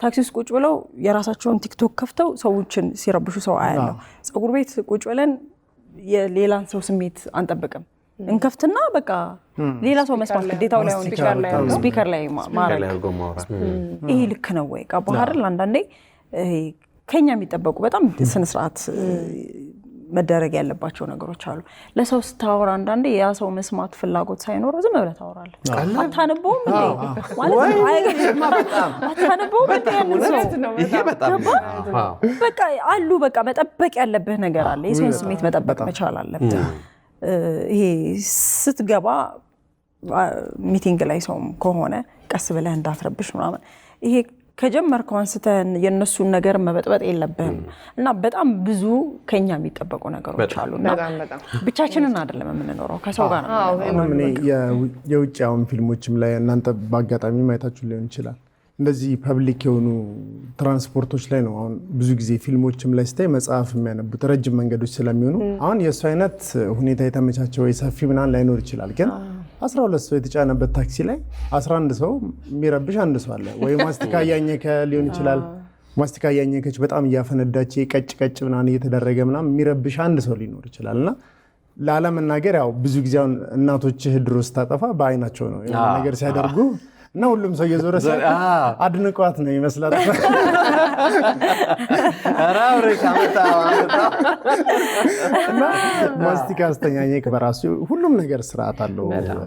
ታክሲ ውስጥ ቁጭ ብለው የራሳቸውን ቲክቶክ ከፍተው ሰዎችን ሲረብሹ ሰው አያለው ጸጉር ቤት ቁጭ ብለን የሌላን ሰው ስሜት አንጠብቅም እንከፍትና በቃ ሌላ ሰው መስማት ግዴታው ላይ ሆነ ስፒከር ላይ ማረግ ይሄ ልክ ነው ወይ ቀባህ አይደል አንዳንዴ ከኛ የሚጠበቁ በጣም ስነ ስርዓት መደረግ ያለባቸው ነገሮች አሉ ለሰው ስታወራ አንዳንዴ ያ ሰው መስማት ፍላጎት ሳይኖር ዝም ብለህ ታወራለህ አታነበውም እንዴ ማለት አይገርምም አታነበውም እንዴ ይሄ በጣም በቃ አሉ በቃ መጠበቅ ያለብህ ነገር አለ የሰውን ስሜት መጠበቅ መቻል አለብህ ይሄ ስትገባ ሚቲንግ ላይ ሰውም ከሆነ ቀስ ብለህ እንዳትረብሽ ምናምን ይሄ ከጀመርከው አንስተን የነሱን ነገር መበጥበጥ የለብህም እና በጣም ብዙ ከኛ የሚጠበቁ ነገሮች አሉና ብቻችንን አይደለም የምንኖረው ከሰው ጋር ነው እኔ የውጭውን ፊልሞችም ላይ እናንተ በአጋጣሚ ማየታችሁ ሊሆን ይችላል እንደዚህ ፐብሊክ የሆኑ ትራንስፖርቶች ላይ ነው አሁን ብዙ ጊዜ ፊልሞችም ላይ ስታይ መጽሐፍ የሚያነቡት ረጅም መንገዶች ስለሚሆኑ አሁን የሱ አይነት ሁኔታ የተመቻቸው ወይ ሰፊ ምናን ላይኖር ይችላል ግን 12 ሰው የተጫነበት ታክሲ ላይ 11 ሰው የሚረብሽ አንድ ሰው አለ ወይ ማስቲካ ያኘከ ሊሆን ይችላል ማስቲካ ያኘከች በጣም ያፈነዳች ቀጭ ምናን እየተደረገ ምናም የሚረብሽ አንድ ሰው ሊኖር ይችላልና ለዓለምናገር ያው ብዙ ጊዜ እናቶች ድሮስ ታጠፋ በአይናቸው ነው ያ ነገር ሲያደርጉ እና ሁሉም ሰው የዞረ ሰው አድንቋት ነው ይመስላል አራውሬካ መጣ እና ማስቲካ አስተኛኘክ በራሱ ሁሉም ነገር ስርዓት አለው